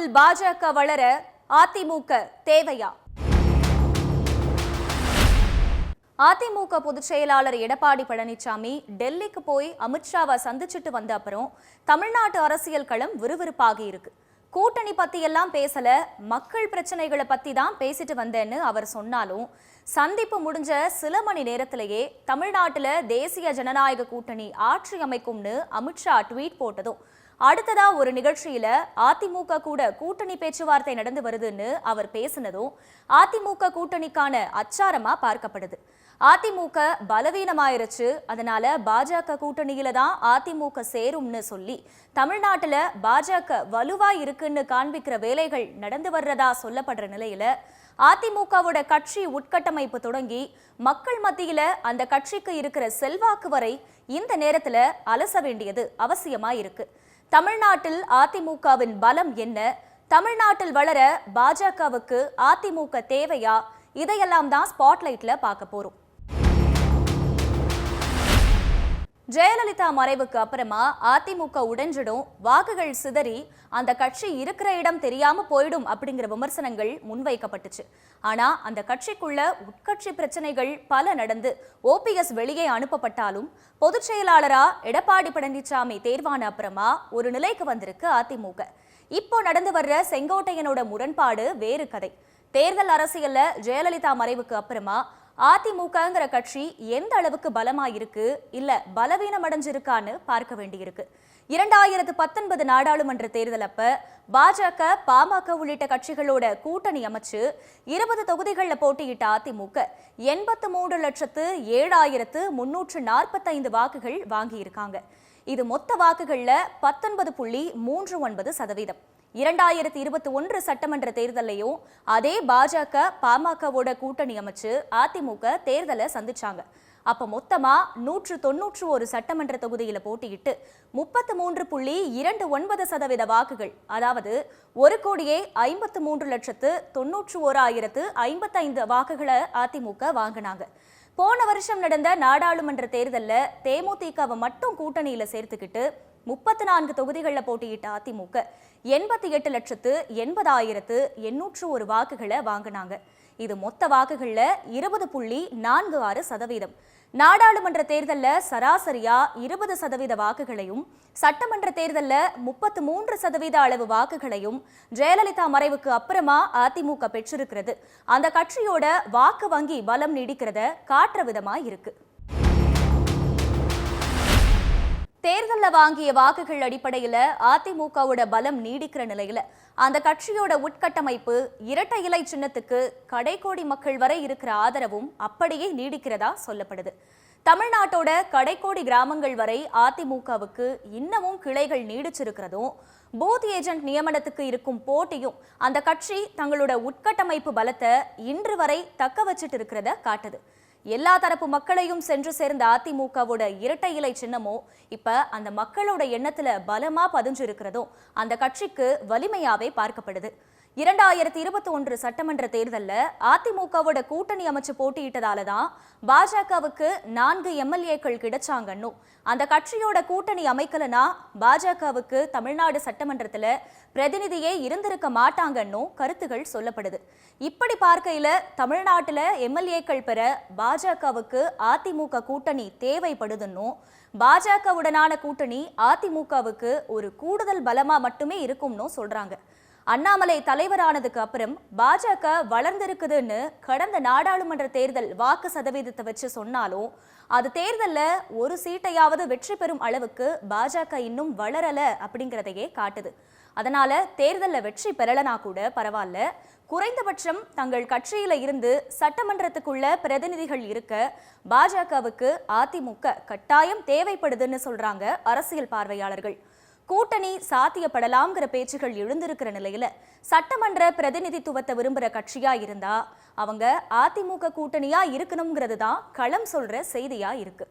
தமிழ்நாட்டில் பாஜக வளர அதிமுக தேவையா? அதிமுக பொதுச் செயலாளர் எடப்பாடி பழனிசாமி டெல்லிக்கு போய் அமித்ஷாவை சந்திச்சுட்டு வந்த அப்புறம் தமிழ்நாட்டு அரசியல் களம் விறுவிறுப்பாகி இருக்கு. கூட்டணி பத்தி எல்லாம் பேசல, மக்கள் பிரச்சனைகளை பத்தி தான் பேசிட்டு வந்தேன்னு அவர் சொன்னாலும் சந்திப்பு முடிஞ்ச சில மணி நேரத்திலேயே தமிழ்நாட்டுல தேசிய ஜனநாயக கூட்டணி ஆட்சி அமைக்கும்னு அமித்ஷா ட்வீட் போட்டதும் அடுத்ததா ஒரு நிகழ்ச்சியில அதிமுக கூட கூட்டணி பேச்சுவார்த்தை நடந்து வருதுன்னு அவர் பேசினதும் அதிமுக கூட்டணிக்கான அச்சாரமா பார்க்கப்படுது. அதிமுக பலவீனமாயிருச்சு, அதனால பாஜக கூட்டணியில தான் அதிமுக சேரும்னு சொல்லி தமிழ்நாட்டுல பாஜக வலுவா இருக்குன்னு காண்பிக்கிற வேலைகள் நடந்து வர்றதா சொல்லப்படுற நிலையில அதிமுகவோட கட்சி உட்கட்டமைப்பு தொடங்கி மக்கள் மத்தியில அந்த கட்சிக்கு இருக்கிற செல்வாக்கு வரை இந்த நேரத்துல அலச வேண்டியது அவசியமா இருக்கு. தமிழ்நாட்டில் அதிமுகவின் பலம் என்ன? தமிழ்நாட்டில் வளர பாஜகவுக்கு அதிமுக தேவையா? இதையெல்லாம் தான் ஸ்பாட்லைட்ல பார்க்க போறோம். ஜெயலலிதா மறைவுக்கு அப்புறமா அதிமுக உடைஞ்சிடும், வாக்குகள் சிதறி அந்த கட்சி இருக்கிற இடம் தெரியாம போயிடும் அப்படிங்கிற விமர்சனங்கள் முன்வைக்கப்பட்டுச்சு. ஆனா அந்த கட்சிக்குள்ள உட்கட்சி பிரச்சனைகள் பல நடந்து ஓபிஎஸ் வெளியே அனுப்பப்பட்டாலும் பொதுச் செயலாளரா எடப்பாடி பழனிசாமி தேர்வான அப்புறமா ஒரு நிலைக்கு வந்திருக்கு அதிமுக. இப்போ நடந்து வர்ற செங்கோட்டையனோட முரண்பாடு வேறு கதை. தேர்தல் அரசியல்ல ஜெயலலிதா மறைவுக்கு அப்புறமா அதிமுகங்கிற கட்சி எந்த அளவுக்கு பலமா இருக்கு, இல்ல பலவீனம் அடைஞ்சிருக்கான்னு பார்க்க வேண்டியிருக்கு. 2019 நாடாளுமன்ற தேர்தல் அப்ப பாஜக, பாமக உள்ளிட்ட கட்சிகளோட கூட்டணி அமைச்சு 20 தொகுதிகளில் போட்டியிட்ட அதிமுக 83,07,345 வாக்குகள் வாங்கியிருக்காங்க. இது மொத்த வாக்குகள்ல 19.39%. 2021 சட்டமன்ற தேர்தலையும் அதே பாஜக, பாமகவோட கூட்டணி அமைச்சு அதிமுக தேர்தலை சந்திச்சாங்க. அப்ப மொத்தமா 191 சட்டமன்ற தொகுதியில போட்டியிட்டு 33.29% வாக்குகள், அதாவது 1,53,91,055 வாக்குகளை அதிமுக வாங்கினாங்க. போன வருஷம் நடந்த நாடாளுமன்ற தேர்தல்ல தேமுதிகவை மட்டும் கூட்டணியில சேர்த்துக்கிட்டு 34 தொகுதிகளில் போட்டியிட்ட அதிமுக 88,80,801 வாக்குகளை வாங்கினாங்க. இது மொத்த வாக்குகள்ல 20.46%. நாடாளுமன்ற தேர்தலில் சராசரியா 20% வாக்குகளையும், சட்டமன்ற தேர்தலில் 33% அளவு வாக்குகளையும் ஜெயலலிதா மறைவுக்கு அப்புறமா அதிமுக பெற்றிருக்கிறது அந்த கட்சியோட வாக்கு வங்கி பலம் நீடிக்கிறத காட்டுற விதமா இருக்கு. தேர்தலில் வாங்கிய வாக்குகள் அடிப்படையில் அதிமுகவோட பலம் நீடிக்கிற நிலையில அந்த கட்சியோட உட்கட்டமைப்பு, இரட்டை இலை சின்னத்துக்கு கடைக்கோடி மக்கள் வரை இருக்கிற ஆதரவும் அப்படியே நீடிக்கிறதா சொல்லப்படுது. தமிழ்நாட்டோட கடைக்கோடி கிராமங்கள் வரை அதிமுகவுக்கு இன்னமும் கிளைகள் நீடிச்சிருக்கிறதும், பூத் ஏஜென்ட் நியமனத்துக்கு இருக்கும் போட்டியும் அந்த கட்சி தங்களோட உட்கட்டமைப்பு பலத்தை இன்று வரை தக்க வச்சிட்டு இருக்கிறத காட்டுது. எல்லா தரப்பு மக்களையும் சென்று சேர்ந்த அதிமுகவோட இரட்டை இலை சின்னமோ இப்ப அந்த மக்களோட எண்ணத்துல பலமா பதிஞ்சு இருக்கிறதும் அந்த கட்சிக்கு வலிமையாவே பார்க்கப்படுது. 2021 சட்டமன்ற தேர்தல்ல அதிமுகவோட கூட்டணி அமைச்சு போட்டியிட்டதால தான் பாஜகவுக்கு 4 எம்எல்ஏக்கள் கிடைச்சாங்கன்னு, அந்த கட்சியோட கூட்டணி அமைக்கலனா பாஜகவுக்கு தமிழ்நாடு சட்டமன்றத்துல பிரதிநிதியே இருந்திருக்க மாட்டாங்கன்னு கருத்துகள் சொல்லப்படுது. இப்படி பார்க்கையில தமிழ்நாட்டுல எம்எல்ஏக்கள் பெற பாஜகவுக்கு அதிமுக கூட்டணி தேவைப்படுதுன்னு, பாஜகவுடனான கூட்டணி அதிமுகவுக்கு ஒரு கூடுதல் பலமா மட்டுமே இருக்கும்னு சொல்றாங்க. அண்ணாமலை தலைவரானதுக்கு அப்புறம் பாஜக வளர்ந்திருக்குதுன்னு கடந்த நாடாளுமன்ற தேர்தல் வாக்கு சதவீதத்தை வச்சு சொன்னாலும் அது தேர்தல்ல ஒரு சீட்டையாவது வெற்றி பெறும் அளவுக்கு பாஜக இன்னும் வளரல அப்படிங்கிறதையே காட்டுது. அதனால தேர்தல்ல வெற்றி பெறலனா கூட பரவாயில்ல, குறைந்தபட்சம் தங்கள் கட்சியில இருந்து சட்டமன்றத்துக்குள்ள பிரதிநிதிகள் இருக்க பாஜகவுக்கு அதிமுக கட்டாயம் தேவைப்படுதுன்னு சொல்றாங்க அரசியல் பார்வையாளர்கள். கூட்டணி சாத்தியப்படலாம்ங்கிற பேச்சுகள் எழுந்திருக்கிற நிலையில சட்டமன்ற பிரதிநிதித்துவத்தை விரும்புற கட்சியா இருந்தா அவங்க அதிமுக கூட்டணியா இருக்கணும்ங்கிறது தான் களம் சொல்ற செய்தியா இருக்கு.